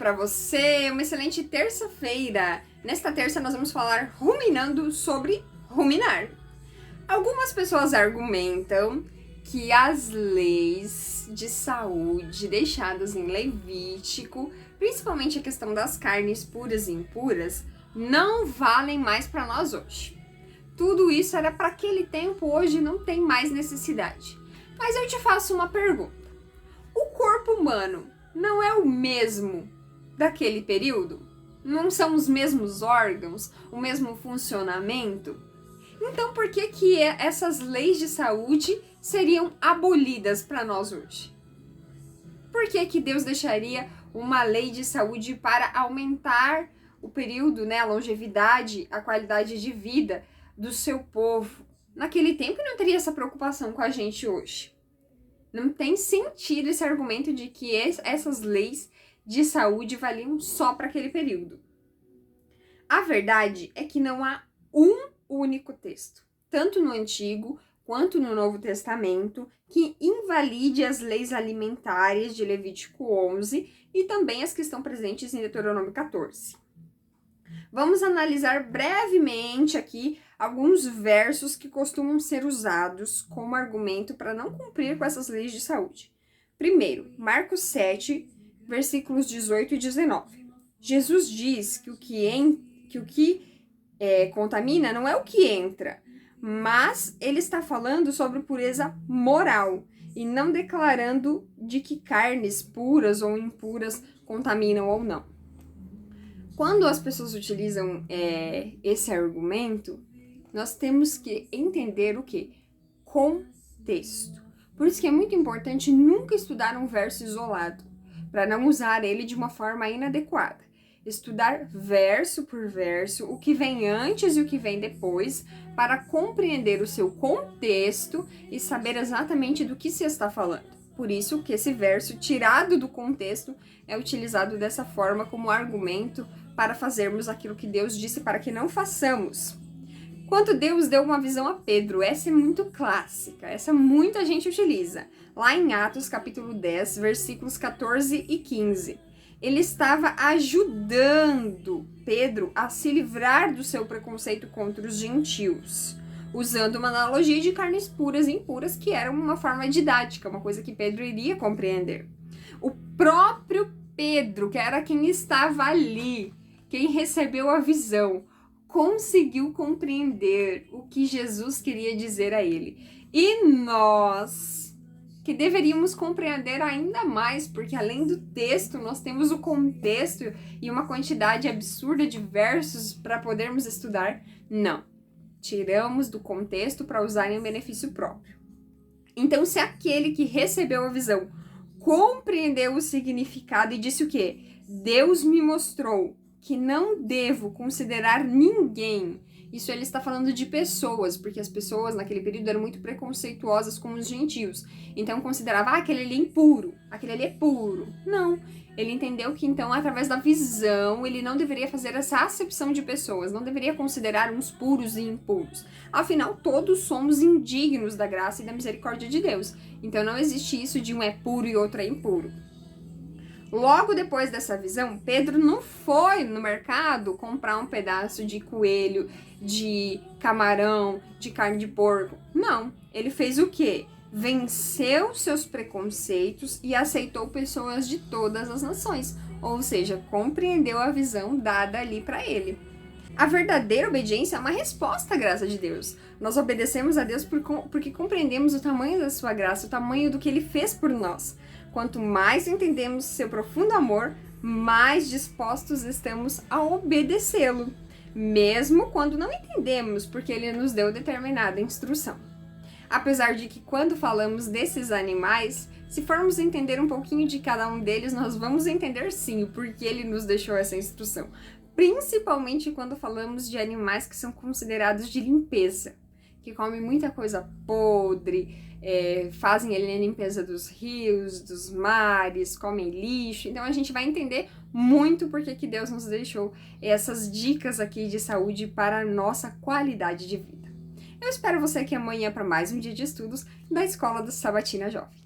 para você, uma excelente terça-feira. Nesta terça nós vamos falar ruminando sobre ruminar. Algumas pessoas argumentam que as leis de saúde deixadas em Levítico, principalmente a questão das carnes puras e impuras, não valem mais para nós hoje. Tudo isso era para aquele tempo, hoje não tem mais necessidade. Mas eu te faço uma pergunta. O corpo humano não é o mesmo daquele período? Não são os mesmos órgãos, o mesmo funcionamento? Então por que essas leis de saúde seriam abolidas para nós hoje? Por que Deus deixaria uma lei de saúde para aumentar o período, a longevidade, a qualidade de vida do seu povo? Naquele tempo não teria essa preocupação com a gente hoje. Não tem sentido esse argumento de que essas leis de saúde valiam só para aquele período. A verdade é que não há um único texto, tanto no Antigo quanto no Novo Testamento, que invalide as leis alimentares de Levítico 11 e também as que estão presentes em Deuteronômio 14. Vamos analisar brevemente aqui alguns versos que costumam ser usados como argumento para não cumprir com essas leis de saúde. Primeiro, Marcos 7, versículos 18 e 19. Jesus diz que o que contamina não é o que entra, mas ele está falando sobre pureza moral e não declarando de que carnes puras ou impuras contaminam ou não. Quando as pessoas utilizam esse argumento, nós temos que entender o quê? Contexto. Por isso que é muito importante nunca estudar um verso isolado, para não usar ele de uma forma inadequada. Estudar verso por verso, o que vem antes e o que vem depois, para compreender o seu contexto e saber exatamente do que se está falando. Por isso que esse verso, tirado do contexto, é utilizado dessa forma como argumento para fazermos aquilo que Deus disse para que não façamos. Quando Deus deu uma visão a Pedro, essa é muito clássica, essa muita gente utiliza. Lá em Atos capítulo 10, versículos 14 e 15. Ele estava ajudando Pedro a se livrar do seu preconceito contra os gentios, usando uma analogia de carnes puras e impuras, que era uma forma didática, uma coisa que Pedro iria compreender. O próprio Pedro, que era quem estava ali, quem recebeu a visão, conseguiu compreender o que Jesus queria dizer a ele. E nós, que deveríamos compreender ainda mais, porque além do texto, nós temos o contexto e uma quantidade absurda de versos para podermos estudar. Não. Tiramos do contexto para usar em benefício próprio. Então, se aquele que recebeu a visão compreendeu o significado e disse o quê? Deus me mostrou que não devo considerar ninguém. Isso ele está falando de pessoas, porque as pessoas naquele período eram muito preconceituosas com os gentios. Então considerava, aquele ali é impuro, aquele ali é puro. Não, ele entendeu que então através da visão ele não deveria fazer essa acepção de pessoas, não deveria considerar uns puros e impuros. Afinal, todos somos indignos da graça e da misericórdia de Deus. Então não existe isso de um é puro e outro é impuro. Logo depois dessa visão, Pedro não foi no mercado comprar um pedaço de coelho, de camarão, de carne de porco. Não, ele fez o quê? Venceu seus preconceitos e aceitou pessoas de todas as nações, ou seja, compreendeu a visão dada ali para ele. A verdadeira obediência é uma resposta à graça de Deus. Nós obedecemos a Deus porque compreendemos o tamanho da sua graça, o tamanho do que ele fez por nós. Quanto mais entendemos seu profundo amor, mais dispostos estamos a obedecê-lo, mesmo quando não entendemos porque ele nos deu determinada instrução. Apesar de que quando falamos desses animais, se formos entender um pouquinho de cada um deles, nós vamos entender sim o porquê ele nos deixou essa instrução. Principalmente quando falamos de animais que são considerados de limpeza, que comem muita coisa podre, fazem ali a limpeza dos rios, dos mares, comem lixo. Então a gente vai entender muito porque que Deus nos deixou essas dicas aqui de saúde para a nossa qualidade de vida. Eu espero você aqui amanhã para mais um dia de estudos da Escola do Sabatina Jovem.